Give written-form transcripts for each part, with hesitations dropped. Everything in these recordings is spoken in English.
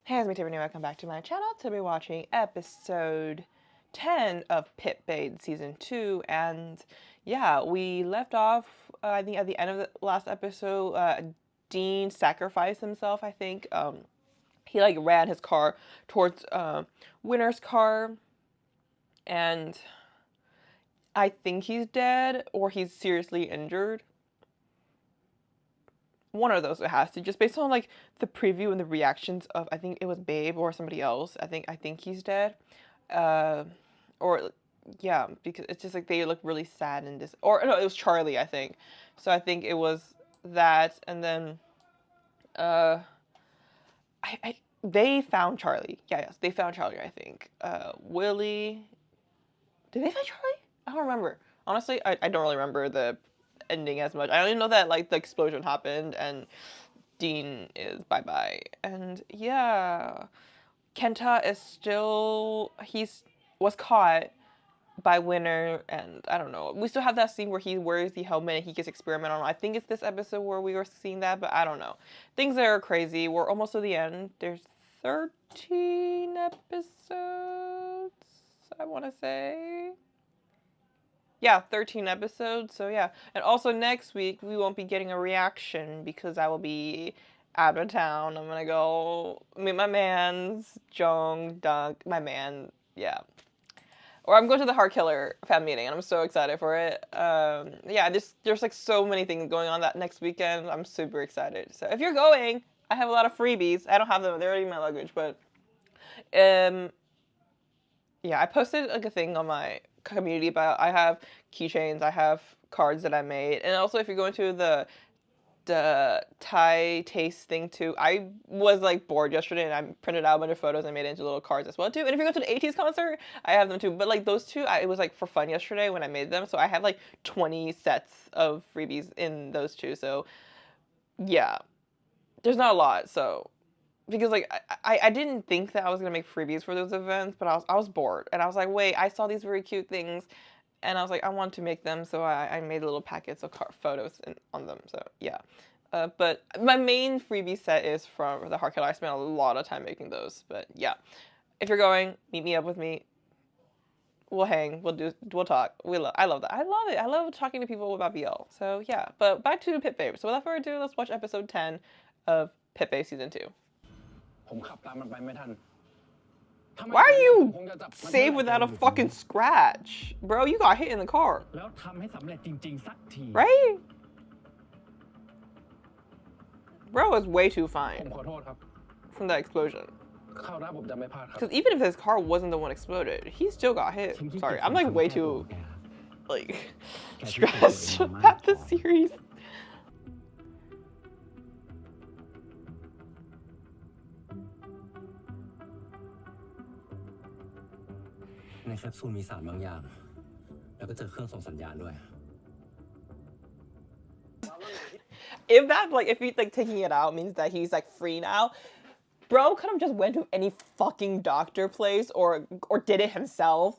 Hey, it's me Tiffany. Welcome back to my channel. Today we're watching episode 10 of PitBabe season 2, and yeah, we left off. I think at the end of the last episode, Dean sacrificed himself. I think he like ran his car towards Winter's car, and I think he's dead or he's seriously injured. One of those it has to, just based on like the preview and the reactions of, I think it was Babe or somebody else. I think he's dead. Or yeah, because it's just like they look really sad and or no, it was Charlie, I think. So I think it was that, and then they found Charlie. Yes, they found Charlie, I think. Willie, did they find Charlie? I don't remember. Honestly, I don't really remember the ending as much. I only know that like the explosion happened and Dean is bye-bye. And yeah, Kenta is still, was caught by Winter, and I don't know. We still have that scene where he wears the helmet and he gets experimented on. I think it's this episode where we were seeing that, but I don't know. Things are crazy. We're almost to the end. There's 13 episodes, I want to say. Yeah, 13 episodes, so yeah. And also next week, we won't be getting a reaction because I will be out of town. I'm gonna go meet my mans, Jung, Dunk, my man, yeah. Or I'm going to the Heart Killer fan meeting, and I'm so excited for it. Yeah, there's like so many things going on that next weekend. I'm super excited. So if you're going, I have a lot of freebies. I don't have them; they're already in my luggage. But yeah, I posted like a thing on my community about, I have keychains, I have cards that I made, and also if you're going to the Thai taste thing too, I was like bored yesterday and I printed out a bunch of photos and made it into little cards as well too. And if you go to the ATEEZ concert, I have them too. But like those two, it was like for fun yesterday when I made them, so I have like 20 sets of freebies in those two. So yeah, there's not a lot. So because like I didn't think that I was gonna make freebies for those events, but I was bored and I was like, wait, I saw these very cute things, and I was like, I want to make them, so I made little packets of photos on them. So yeah, but my main freebie set is from the Heart Killer. I spent a lot of time making those, but yeah, if you're going, meet me up with me. We'll hang. We'll talk. I love that. I love it. I love talking to people about BL. So yeah, but back to PitBabe. So without further ado, let's watch episode 10 of PitBabe season 2. Why are you safe without a fucking scratch? Bro, you got hit in the car. Right? Bro is way too fine from that explosion. Because even if his car wasn't the one exploded, he still got hit. Sorry, I'm like way too like stressed about the series. ในแคปซูลมีสารบางอย่างแล้วก็เจอเครื่องส่งสัญญาณด้วย If that, like, if he's like taking it out means that he's like free now, bro could have just went to any fucking doctor place or did it himself.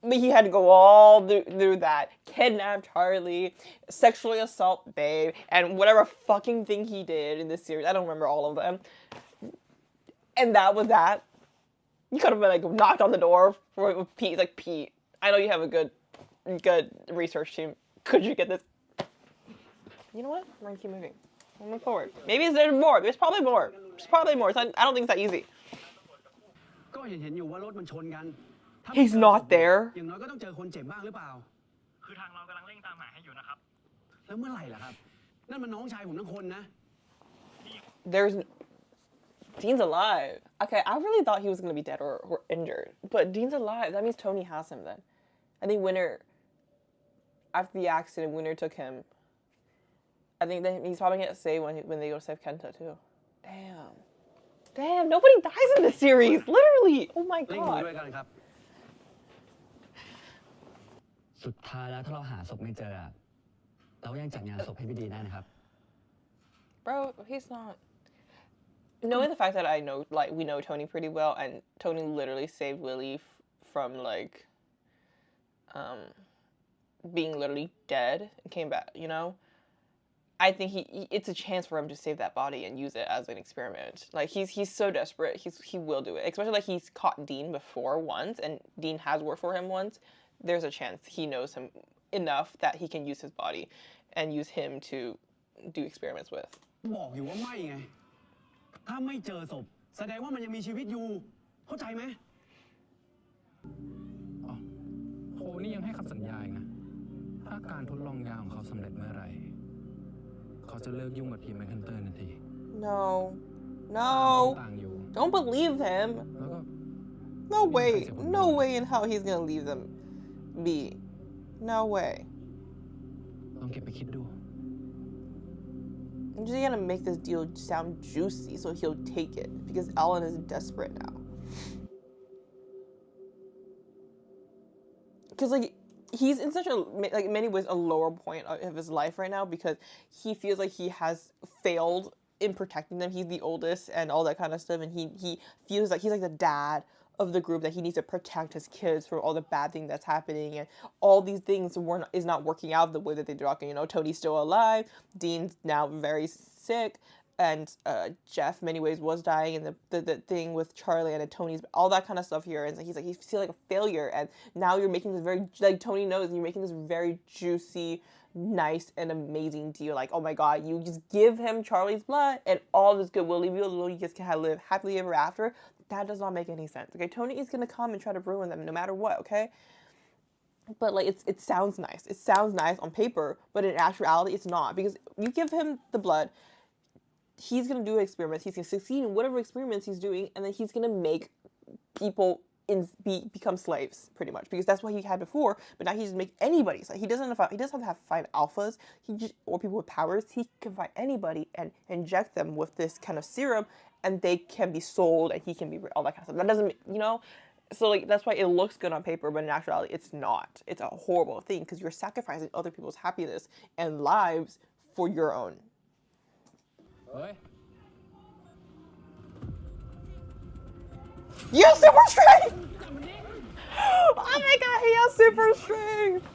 But he had to go all through that, kidnap Charlie, sexually assault Babe, and whatever fucking thing he did in this series. I don't remember all of them. And that was that. You could have been like knocked on the door for Pete. Like, Pete, I know you have a good research team. Could you get this? You know what? I'm gonna keep moving. I'm gonna move forward. Maybe there's more. There's probably more. There's probably more. I don't think it's that easy. He's not there. There's Dean's alive. Okay, I really thought he was gonna be dead or injured, but Dean's alive. That means Tony has him then. I think Winter, after the accident, Winter took him. I think that he's probably gonna say when they go to save Kenta too. Damn, nobody dies in this series, literally. Oh my god. สุดท้ายแล้วถ้าเราหาศพไม่เจอเรายังจัดงานศพให้พี่ดีได้นะครับ Bro, he's not. Knowing the fact that I know, like, we know Tony pretty well, and Tony literally saved Willie from like being literally dead and came back, you know? I think it's a chance for him to save that body and use it as an experiment. Like he's so desperate, he will do it. Especially like he's caught Dean before once, and Dean has worked for him once. There's a chance he knows him enough that he can use his body and use him to do experiments with. บอกอยู่ว่าไม่ไงถ้าไม่เจอศพแสดงว่ามันยังมีชีวิตอยู่เข้าใจไหมอ๋อโคนี่ยังให้คำสัญญาอีกนะถ้าการทดลองยาของเขาสำเร็จเมื่อไหร่เขาจะเลิกยุ่งกับทีมแมคเคนเตอร์ทันที No, no, ต่างอยู่ don't believe him. แล้วก็ No way in hell he's gonna leave them be. No way. ลองเก็บไปคิดดู I'm just gonna make this deal sound juicy so he'll take it because Alan is desperate now. Because like he's in such a like many ways a lower point of his life right now because he feels like he has failed in protecting them. He's the oldest and all that kind of stuff, and he feels like he's like the dad of the group, that he needs to protect his kids from all the bad things that's happening, and all these things is not working out the way that they're talking. You know, Tony's still alive, Dean's now very sick, and Jeff many ways was dying, and the thing with Charlie and Tony's all that kind of stuff here, and he's like he feels like a failure, and now you're making this very, like Tony knows, you're making this very juicy, nice and amazing deal. Like, oh my god, you just give him Charlie's blood and all this good, we'll leave you alone, you guys can live happily ever after. That does not make any sense. Okay, Tony is gonna come and try to ruin them no matter what, okay? But like it sounds nice. It sounds nice on paper, but in actuality it's not, because you give him the blood, he's gonna do experiments, he's gonna succeed in whatever experiments he's doing, and then he's gonna make people become slaves pretty much, because that's what he had before. But now he just make anybody. So he doesn't have to find alphas. Or people with powers. He can find anybody and inject them with this kind of serum, and they can be sold, and he can be all that kind of stuff. That doesn't, you know. So like that's why it looks good on paper, but in actuality it's not. It's a horrible thing because you're sacrificing other people's happiness and lives for your own. You're super strength! Oh my god, he has super strength!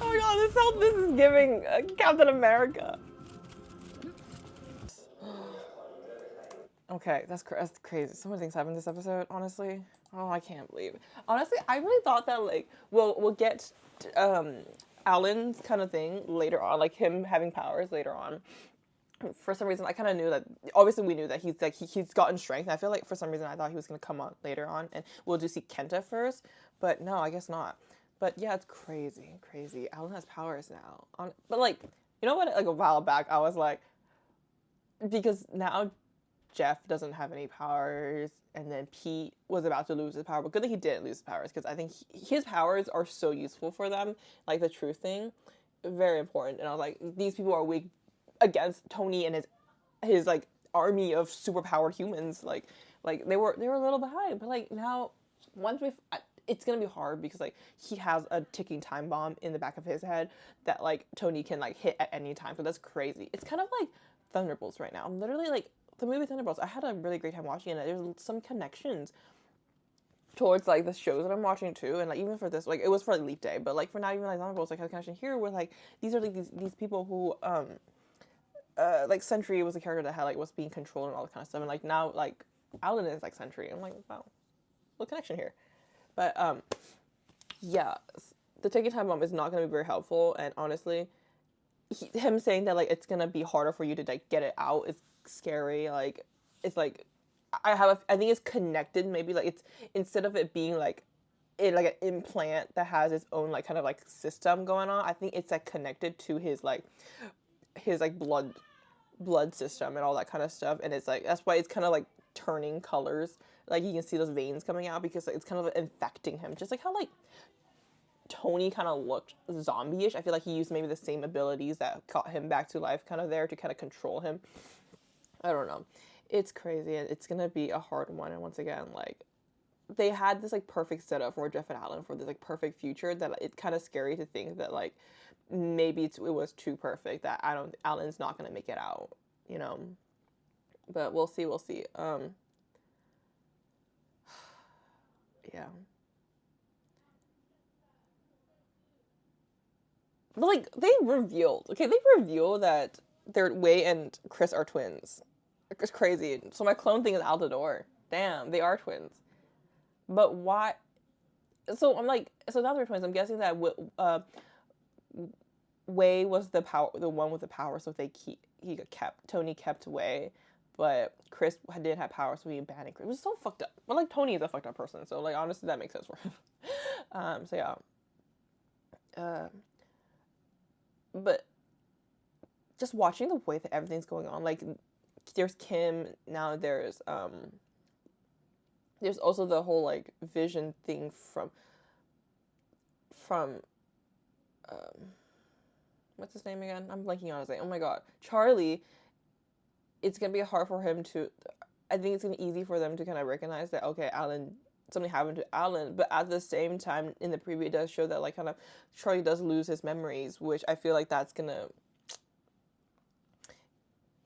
Oh my god, this is giving Captain America. Okay, that's crazy. So many things happened this episode, honestly. Oh, I can't believe it. Honestly, I really thought that like we'll get Alan's kind of thing later on, like him having powers later on. For some reason, I kind of knew that. Obviously, we knew that he's like he's gotten strength. And I feel like for some reason, I thought he was gonna come on later on, and we'll just see Kenta first. But no, I guess not. But yeah, it's crazy. Alan has powers now. But like, you know what? Like a while back, I was like, because now Jeff doesn't have any powers, and then Pete was about to lose his power. But good that he didn't lose his powers, because I think his powers are so useful for them. Like the truth thing, very important. And I was like, these people are weak against Tony and his like army of superpowered humans. Like they were a little behind, but like now once it's gonna be hard because like he has a ticking time bomb in the back of his head that like Tony can like hit at any time. So that's crazy. It's kind of like Thunderbolts right now. I'm literally like the movie Thunderbolts. I had a really great time watching it. There's some connections towards like the shows that I'm watching too, and like even for this, like it was for like Leap Day, but like for now even like Thunderbolts, like has a connection here where like these are like these people who like Sentry was a character that had like was being controlled and all that kind of stuff, and like now like Alan is like Sentry. I'm like, wow, what connection here? But yeah, the ticking time bomb is not going to be very helpful, and honestly, him saying that like it's gonna be harder for you to like get it out is scary. Like it's like I think it's connected. Maybe like it's instead of it being like in like an implant that has its own like kind of like system going on, I think it's like connected to his like blood system and all that kind of stuff, and it's like that's why it's kind of like turning colors, like you can see those veins coming out because like, it's kind of infecting him, just like how like Tony kind of looked zombie-ish. I feel like he used maybe the same abilities that got him back to life kind of there to kind of control him. I don't know, it's crazy, and it's gonna be a hard one. And once again, like they had this like perfect setup for Jeff and Alan for this like perfect future that it's kind of scary to think that like maybe it was too perfect that Alan's not gonna make it out, you know. But we'll see. Yeah. like they revealed that Wei and Chris are twins. It's crazy. So my clone thing is out the door. Damn, they are twins. But why? So I'm like, so now they're twins. I'm guessing that Wei was the one with the power. So Tony kept Wei, but Chris didn't have power, so he abandoned Chris. It was so fucked up. But like Tony is a fucked up person, so like honestly that makes sense for him. So yeah. But just watching the way that everything's going on, like there's Kim, now there's also the whole like vision thing from what's his name again? I'm blanking on his name. Oh my god. Charlie. It's gonna be hard for him to, I think it's gonna be easy for them to kind of recognize that, okay, something happened to Alan, but at the same time in the preview it does show that like kind of Charlie does lose his memories, which I feel like that's gonna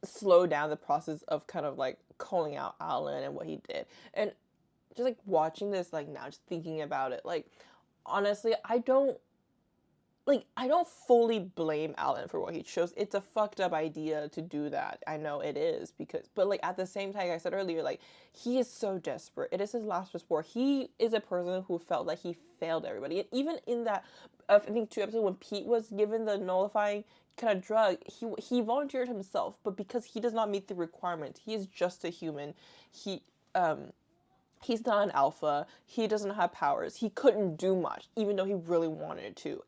slow down the process of kind of like calling out Alan and what he did. And just like watching this like now, just thinking about it, like honestly I don't fully blame Alan for what he chose. It's a fucked up idea to do that. I know it is, but like at the same time, like I said earlier, like he is so desperate. It is his last resort. He is a person who felt like he failed everybody. And even in that, I think 2 episodes when Pete was given the nullifying kind of drug, he volunteered himself, but because he does not meet the requirements, he is just a human. He's not an alpha. He doesn't have powers. He couldn't do much, even though he really wanted to.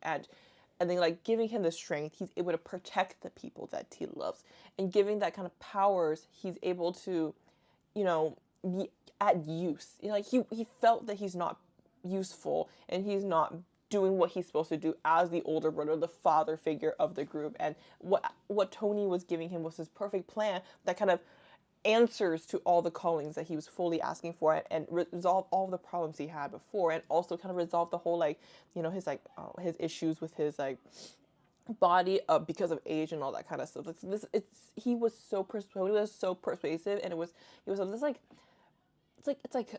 And then, like, giving him the strength, he's able to protect the people that he loves. And giving that kind of powers, he's able to, you know, be at use. You know, like, he felt that he's not useful and he's not doing what he's supposed to do as the older brother, the father figure of the group. And what Tony was giving him was his perfect plan that kind of answers to all the callings that he was fully asking for, and resolve all the problems he had before, and also kind of resolve the whole like, you know, his like his issues with his like body because of age and all that kind of stuff. He was so persuasive, and he was this like it's like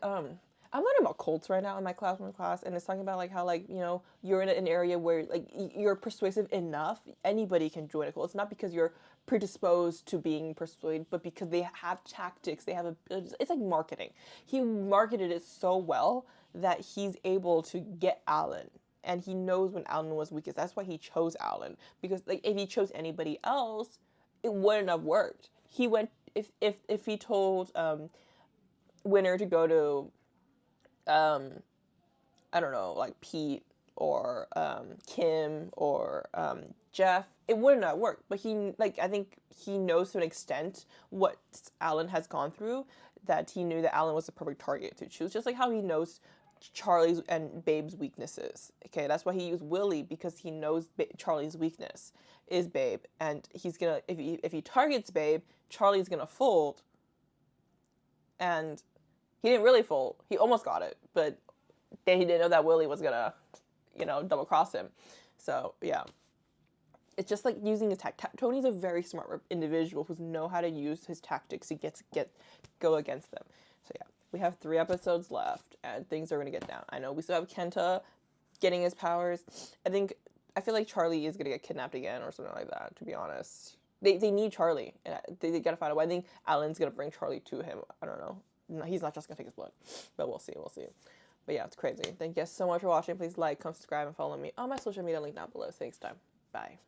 I'm learning about cults right now in my class, and it's talking about like how like, you know, you're in an area where like you're persuasive enough, anybody can join a cult. It's not because you're predisposed to being persuaded, but because they have tactics, they have it's like marketing. He marketed it so well that he's able to get Alan, and he knows when Alan was weakest. That's why he chose Alan, because like if he chose anybody else, it wouldn't have worked. He went if he told Winner to go to I don't know, like Pete or Kim or Jeff, it wouldn't have worked. But I think he knows to an extent what Alan has gone through, that he knew that Alan was the perfect target to choose. Just like how he knows Charlie's and Babe's weaknesses. Okay, that's why he used Willie, because he knows Charlie's weakness is Babe, and he's gonna if he targets Babe, Charlie's gonna fold. And he didn't really fold. He almost got it, but then he didn't know that Willie was gonna, you know, double cross him. So yeah, it's just like using his Tony's a very smart individual who knows how to use his tactics to go against them. So yeah, we have 3 episodes left, and things are gonna get down. I know we still have Kenta getting his powers. I feel like Charlie is gonna get kidnapped again or something like that. To be honest, they need Charlie, and they gotta find a way. I think Alan's gonna bring Charlie to him. I don't know. No, he's not just gonna take his blood, but we'll see. But yeah, it's crazy. Thank you guys so much for watching. Please like, comment, subscribe, and follow me on my social media link down below. See you next time. Bye.